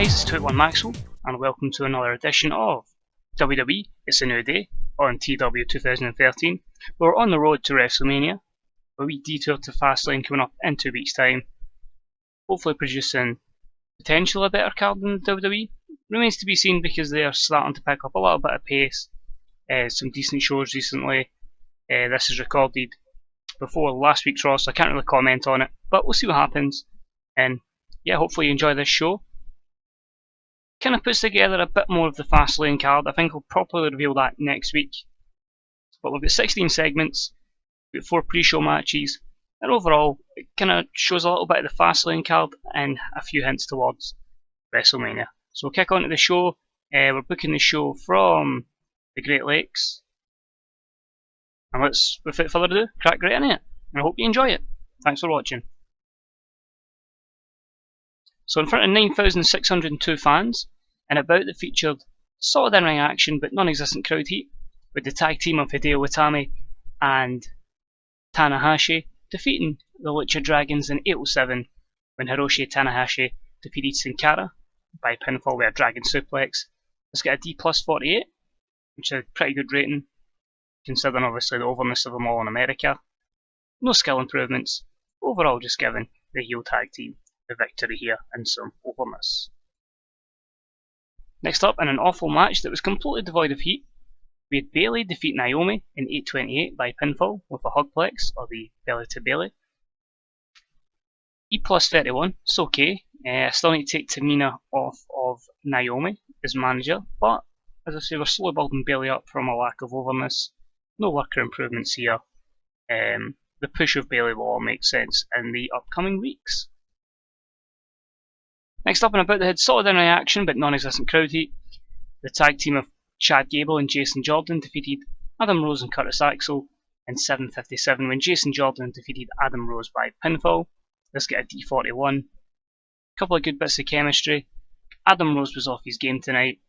guys, it's TEW2013 Maxwell, and welcome to another edition of WWE It's a New Day on TEW2013. We're on the road to WrestleMania, a wee detour to Fastlane coming up in 2 weeks' time. Hopefully producing potentially a better card than WWE. Remains to be seen because they are starting to pick up a little bit of pace. Some decent shows recently. This is recorded before last week's Raw, so I can't really comment on it, but we'll see what happens. And yeah, hopefully you enjoy this show. Kind of puts together a bit more of the Fastlane card. I think we'll properly reveal that next week. But we've got 16 segments, we've got 4 pre-show matches, and overall it kind of shows a little bit of the Fastlane card and a few hints towards WrestleMania. So we'll kick on to the show. We're booking the show from the Great Lakes. And let's, without further ado, crack right into it. And I hope you enjoy it. Thanks for watching. So in front of 9,602 fans, and a bout that featured solid in-ring action but non-existent crowd heat, with the tag team of Hideo Itami and Tanahashi defeating the Lucha Dragons in 807 when Hiroshi Tanahashi defeated Sin Cara by pinfall with a Dragon Suplex. Let's get a D+48, which is a pretty good rating, considering obviously the overness of them all in America. No skill improvements, overall just giving the heel tag team the victory here and some overness. Next up, in an awful match that was completely devoid of heat, we had Bayley defeat Naomi in 828 by pinfall with a hugplex, or the belly to Bayley. E+31, it's okay. I still need to take Tamina off of Naomi as manager, but as I say, we're slowly building Bayley up from a lack of overness. No worker improvements here. The push of Bayley will all make sense in the upcoming weeks. Next up and about the head, solid in-ring action but non-existent crowd heat. The tag team of Chad Gable and Jason Jordan defeated Adam Rose and Curtis Axel in 757 when Jason Jordan defeated Adam Rose by pinfall. Let's get a D41. Couple of good bits of chemistry. Adam Rose was off his game tonight.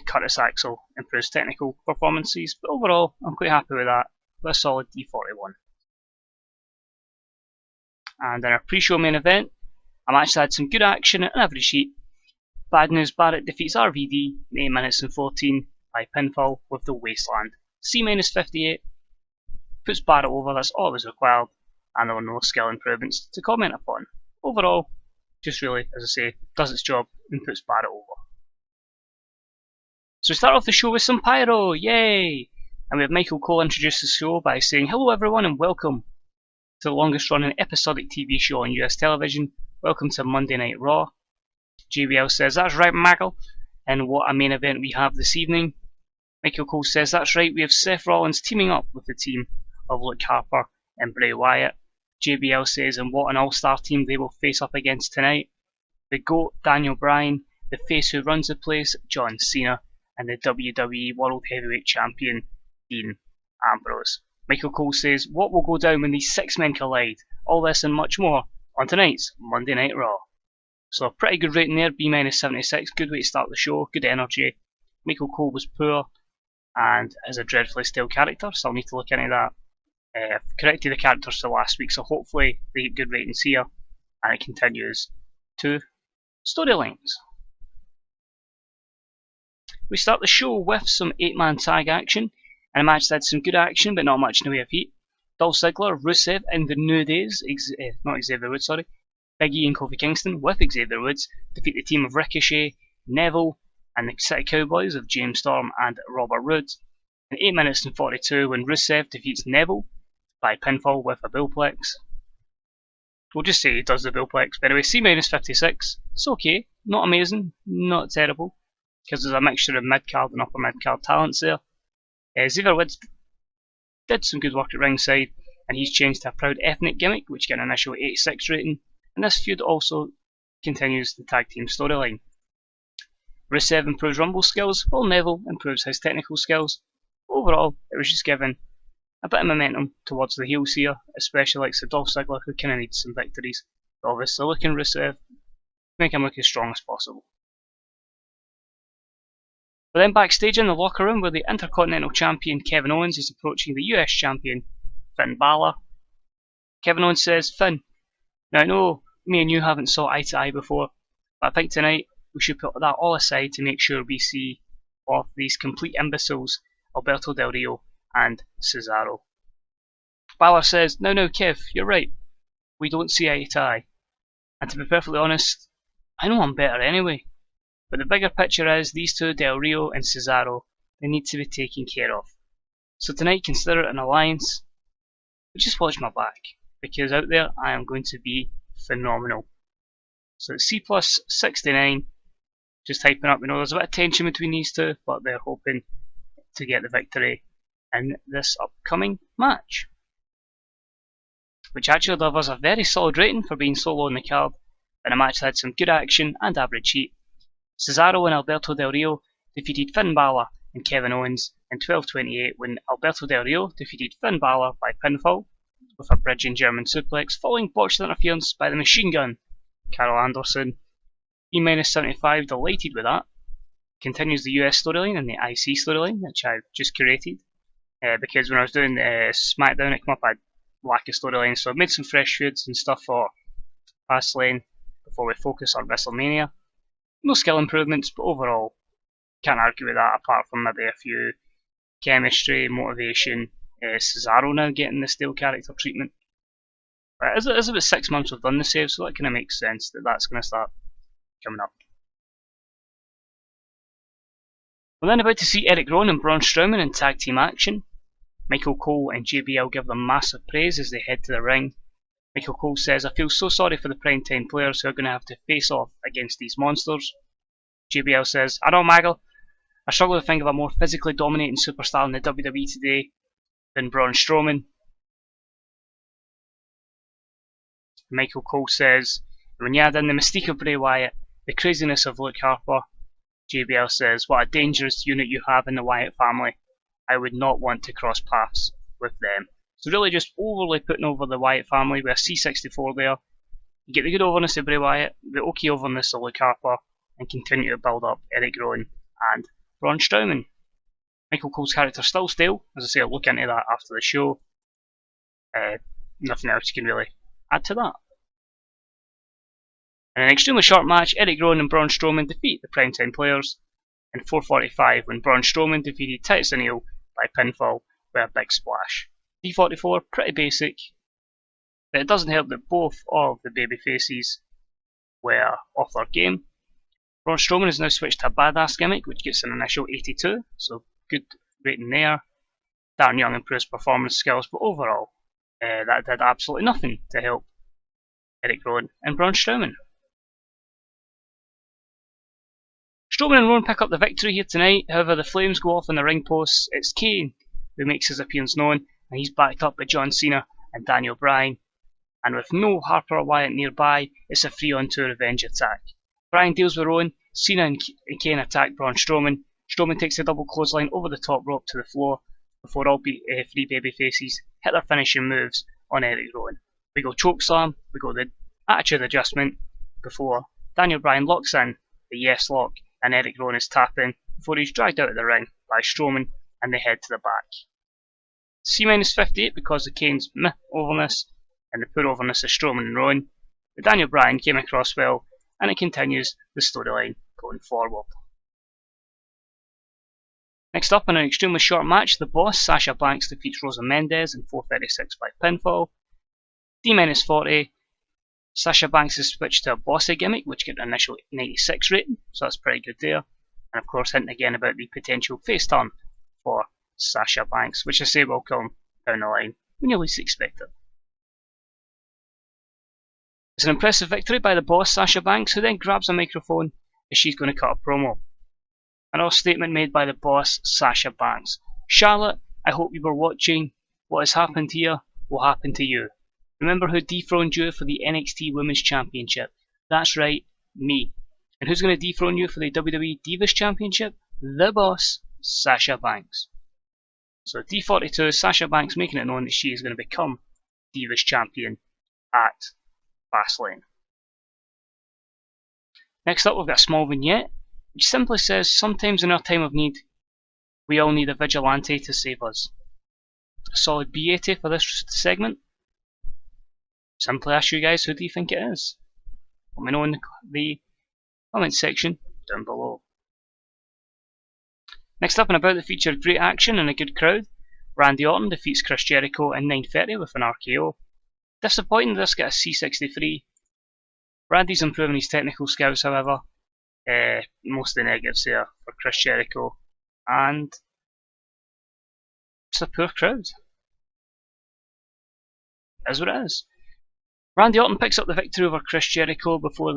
Curtis Axel improves technical performances, but overall I'm quite happy with that. With a solid D41. And in our pre-show main event, a match that had some good action at every sheet. Bad News Barrett defeats RVD in 8 minutes and 14 by pinfall with the Wasteland. C-58 puts Barrett over, that's all that was required, and there were no skill improvements to comment upon. Overall, just really, as I say, does its job and puts Barrett over. So we start off the show with some pyro, yay! And we have Michael Cole introduce the show by saying, "Hello everyone and welcome to the longest running episodic TV show on US television. Welcome to Monday Night Raw." JBL says, "That's right, Michael. And what a main event we have this evening." Michael Cole says, "That's right, we have Seth Rollins teaming up with the team of Luke Harper and Bray Wyatt." JBL says, "And what an all-star team they will face up against tonight. The GOAT, Daniel Bryan, the face who runs the place, John Cena, and the WWE World Heavyweight Champion, Dean Ambrose." Michael Cole says, "What will go down when these 6 men collide? All this and much more on tonight's Monday Night Raw." So a pretty good rating there, B-76, good way to start the show, good energy. Michael Cole was poor and is a dreadfully stale character, so I'll need to look into that. I've corrected the characters to last week, so hopefully they get good ratings here and it continues to storylines. We start the show with some 8-man tag action and a match that had some good action but not much in the way of heat. Dolph Ziggler, Rusev, and the New Days, not Xavier Woods, sorry, Big E and Kofi Kingston with Xavier Woods defeat the team of Ricochet, Neville, and the City Cowboys of James Storm and Robert Roode in 8 minutes and 42 when Rusev defeats Neville by pinfall with a Bullplex. We'll just say he does the Bullplex, but anyway, C-56, it's okay, not amazing, not terrible, because there's a mixture of mid-card and upper mid-card talents there. Xavier Woods did some good work at ringside, and he's changed to a proud ethnic gimmick, which got an initial 86 rating, and this feud also continues the tag team storyline. Rusev improves Rumble skills, while Neville improves his technical skills. Overall, it was just given a bit of momentum towards the heels here, especially like Dolph Ziggler, who kind of needs some victories. But obviously, looking Rusev, make him look as strong as possible. But then backstage in the locker room where the Intercontinental Champion Kevin Owens is approaching the US Champion Finn Balor. Kevin Owens says, "Finn, now I know me and you haven't saw eye to eye before, but I think tonight we should put that all aside to make sure we see off these complete imbeciles, Alberto Del Rio and Cesaro. Balor says, no, Kev, you're right. We don't see eye to eye. And to be perfectly honest, I know I'm better anyway. But the bigger picture is these two, Del Rio and Cesaro, they need to be taken care of. So tonight, consider it an alliance. But just watch my back, because out there I am going to be phenomenal. So it's C plus 69, just typing up, there's a bit of tension between these two, but they're hoping to get the victory in this upcoming match. Which actually delivers a very solid rating for being so low in the card, and a match that had some good action and average heat. Cesaro and Alberto Del Rio defeated Finn Balor and Kevin Owens in 12:28 when Alberto Del Rio defeated Finn Balor by pinfall with a bridging German suplex following botched interference by the Machine Gun, Carl Anderson. E-75 delighted with that. Continues the US storyline and the IC storyline, which I've just curated. Because when I was doing SmackDown, it came up I had lack of storyline, so I've made some fresh foods and stuff for Fastlane before we focus on WrestleMania. No skill improvements, but overall, can't argue with that apart from maybe a few chemistry, motivation. Cesaro now getting the steel character treatment. But it's about 6 months we've done the save, so that kind of makes sense that that's going to start coming up. We're then about to see Eric Rowan and Braun Strowman in tag team action. Michael Cole and JBL give them massive praise as they head to the ring. Michael Cole says, I feel so sorry for the primetime players who are going to have to face off against these monsters. JBL says, I don't Maggle. I struggle to think of a more physically dominating superstar in the WWE today than Braun Strowman. Michael Cole says, when you add in the mystique of Bray Wyatt, the craziness of Luke Harper, JBL says, what a dangerous unit you have in the Wyatt family. I would not want to cross paths with them. So really just overly putting over the Wyatt family with a C64 there. You get the good overness of Bray Wyatt, the okay overness of Luke Harper, and continue to build up Eric Rowan and Braun Strowman. Michael Cole's character still stale. As I say, I'll look into that after the show. Nothing else you can really add to that. In an extremely short match, Eric Rowan and Braun Strowman defeat the primetime players in 4:45 when Braun Strowman defeated Titus O'Neil by pinfall with a big splash. D44, pretty basic, but it doesn't help that both of the babyfaces were off their game. Braun Strowman has now switched to a badass gimmick, which gets an initial 82, so good rating there. Darren Young improves performance skills, but overall, that did absolutely nothing to help Eric Rowan and Braun Strowman. Strowman and Rowan pick up the victory here tonight, however the flames go off on the ring posts. It's Kane who makes his appearance known, and he's backed up by John Cena and Daniel Bryan. And with no Harper or Wyatt nearby, it's a 3-on-2 revenge attack. Bryan deals with Rowan, Cena and Kane attack Braun Strowman. Strowman takes a double clothesline over the top rope to the floor before all three babyfaces hit their finishing moves on Eric Rowan. We go chokeslam, we go the attitude adjustment before Daniel Bryan locks in the yes lock and Eric Rowan is tapping before he's dragged out of the ring by Strowman and they head to the back. C-58 because of Kane's meh overness and the poor overness of Strowman and Rowan. But Daniel Bryan came across well and it continues the storyline going forward. Next up in an extremely short match, the Boss, Sasha Banks, defeats Rosa Mendes in 4:36 by pinfall. D-40, Sasha Banks has switched to a bossy gimmick, which get an initial 96 rating, so that's pretty good there. And of course, hinting again about the potential face turn for Sasha Banks, which I say will come down the line when you least expect it. It's an impressive victory by the Boss, Sasha Banks, who then grabs a microphone as she's going to cut a promo. Another statement made by the Boss, Sasha Banks. Charlotte, I hope you were watching. What has happened here will happen to you. Remember who dethroned you for the NXT Women's Championship? That's right, me. And who's going to dethrone you for the WWE Divas Championship? The Boss, Sasha Banks. So D42, Sasha Banks making it known that she is going to become Divas Champion at Fastlane. Next up, we've got a small vignette which simply says, sometimes in our time of need, we all need a vigilante to save us. A solid B80 for this segment. Simply ask you guys, who do you think it is? Let me know in the comment section down below. Next up and about the featured great action and a good crowd. Randy Orton defeats Chris Jericho in 9:30 with an RKO. Disappointing this got a C63. Randy's improving his technical skills, however. Most of the negatives there for Chris Jericho. And it's a poor crowd. It is what it is. Randy Orton picks up the victory over Chris Jericho before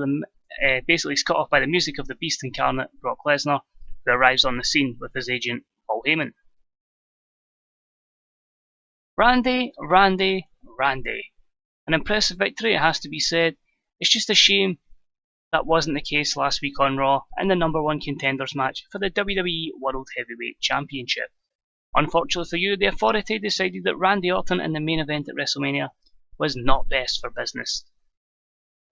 basically he's cut off by the music of the Beast incarnate, Brock Lesnar, who arrives on the scene with his agent, Paul Heyman. Randy. An impressive victory, it has to be said. It's just a shame that wasn't the case last week on Raw in the #1 contenders match for the WWE World Heavyweight Championship. Unfortunately for you, the Authority decided that Randy Orton in the main event at WrestleMania was not best for business.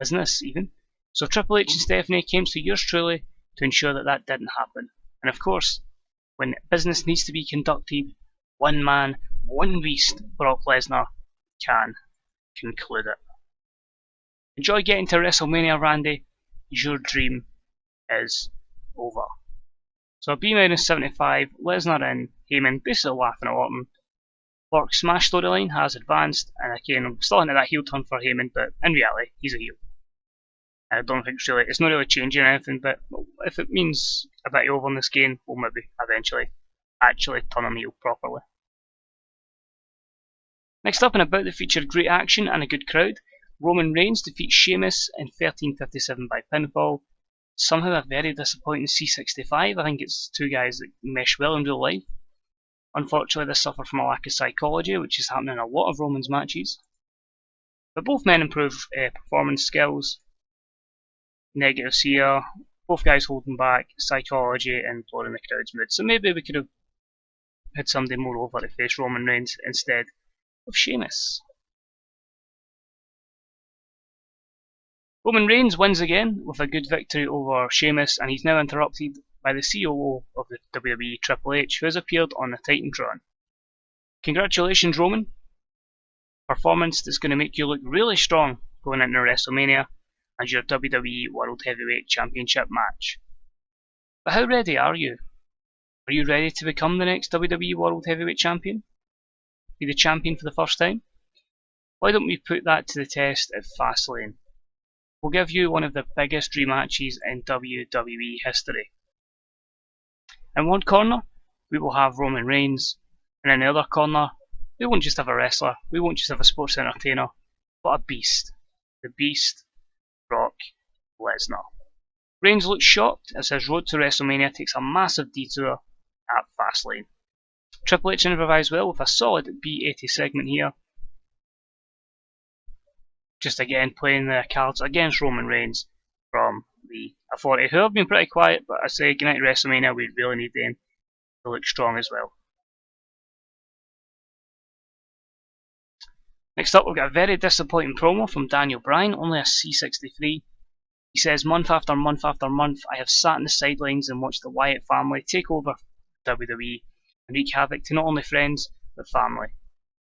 Business, even. So Triple H and Stephanie came to yours truly to ensure that that didn't happen. And of course, when business needs to be conducted, one man, one beast, Brock Lesnar, can conclude it. Enjoy getting to WrestleMania, Randy. Your dream is over. So a B-75, Lesnar in, Heyman basically laughing at Orton. Bork Smash storyline has advanced, and again, I'm still into that heel turn for Heyman, but in reality, he's a heel. I don't think it's not really changing anything, but if it means a bit over in this game, we'll maybe eventually actually turn him heel properly. Next up and about the featured great action and a good crowd, Roman Reigns defeats Sheamus in 13:57 by pinfall. Somehow a very disappointing C65. I think it's two guys that mesh well in real life. Unfortunately, this suffered from a lack of psychology, which is happening in a lot of Roman's matches. But both men improve performance skills. Negatives here, both guys holding back, psychology and blowing the crowd's mood. So maybe we could have had somebody more over to face Roman Reigns instead of Sheamus. Roman Reigns wins again with a good victory over Sheamus, and he's now interrupted by the COO of the WWE, Triple H, who has appeared on the Titantron. Congratulations, Roman. Performance that's going to make you look really strong going into WrestleMania and your WWE World Heavyweight Championship match. But how ready are you? Are you ready to become the next WWE World Heavyweight Champion? Be the champion for the first time? Why don't we put that to the test at Fastlane? We'll give you one of the biggest rematches in WWE history. In one corner, we will have Roman Reigns, and in the other corner, we won't just have a wrestler, we won't just have a sports entertainer, but a beast. The Beast, Brock Lesnar. Reigns looks shocked as his road to WrestleMania takes a massive detour at Fastlane. Triple H improvised well with a solid B80 segment here. Just again playing the cards against Roman Reigns from the Authority, who have been pretty quiet, but I say going into WrestleMania we really need them to look strong as well. Next up, we've got a very disappointing promo from Daniel Bryan, only a C63. He says, month after month after month, I have sat in the sidelines and watched the Wyatt family take over WWE and wreak havoc to not only friends, but family.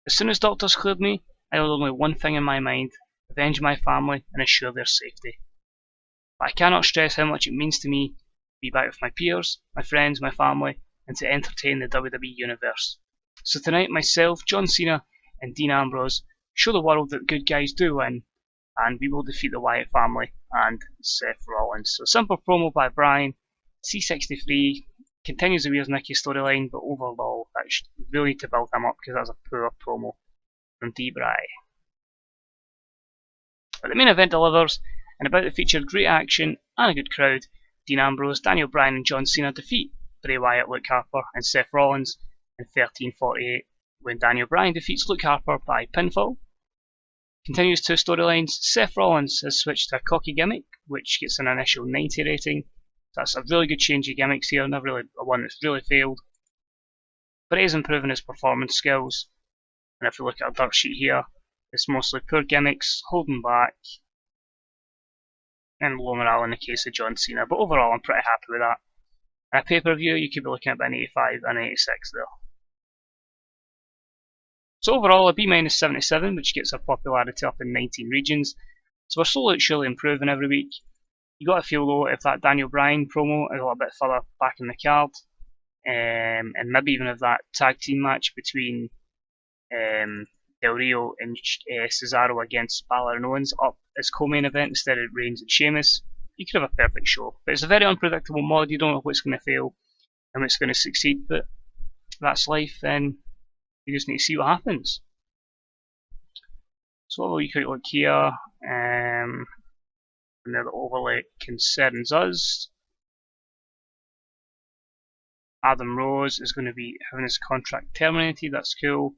As soon as doctors cleared me, I had only one thing in my mind: avenge my family and assure their safety. But I cannot stress how much it means to me to be back with my peers, my friends, my family, and to entertain the WWE Universe. So tonight, myself, John Cena, and Dean Ambrose show the world that good guys do win, and we will defeat the Wyatt family and Seth Rollins. So simple promo by Bryan. C63 continues the Where's Nikki storyline, but overall, we really need to build him up because that's a poor promo from D-Bry. But the main event delivers, and about the featured great action and a good crowd. Dean Ambrose, Daniel Bryan and John Cena defeat Bray Wyatt, Luke Harper and Seth Rollins in 13:48 when Daniel Bryan defeats Luke Harper by pinfall. Continues two storylines. Seth Rollins has switched to a cocky gimmick, which gets an initial 90 rating. That's a really good change of gimmicks here, never really one that's really failed. But he is improving his performance skills. And if we look at a dirt sheet here, it's mostly poor gimmicks, holding back, and low morale in the case of John Cena. But overall, I'm pretty happy with that. And a pay-per-view, you could be looking at an 85 and 86 there. So overall, a B-77, which gets our popularity up in 19 regions. So we're slowly but surely improving every week. You got to feel though if that Daniel Bryan promo is a little bit further back in the card, and maybe even if that tag team match between Del Rio and Cesaro against Balor and Owens up as co-main event instead of Reigns and Sheamus, you could have a perfect show. But it's a very unpredictable mod. You don't know what's going to fail and what's going to succeed. But that's life, and you just need to see what happens. So what will you quick look here? Another overlay concerns us. Adam Rose is going to be having his contract terminated. That's cool.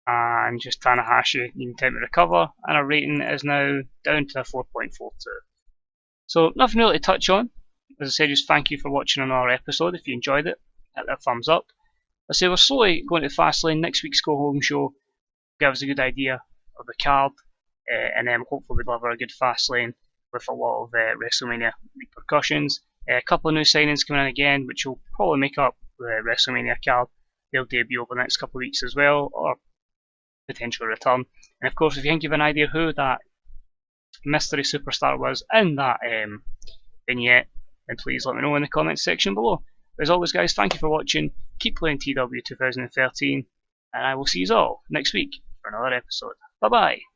And just Tanahashi needing time to recover, and our rating is now down to a 4.42. So nothing really to touch on. As I said, just thank you for watching another episode. If you enjoyed it, hit that thumbs up. I say we're slowly going to Fastlane. Next week's Go Home show gives us a good idea of the card, and then hopefully we'll deliver a good Fastlane with a lot of WrestleMania repercussions. A couple of new signings coming in again, which will probably make up the WrestleMania card. They'll debut over the next couple of weeks as well, or potentially return. And of course, if you think you have an idea who that mystery superstar was in that vignette, then please let me know in the comments section below. As always, guys, thank you for watching. Keep playing TEW2013, and I will see you all next week for another episode. Bye bye.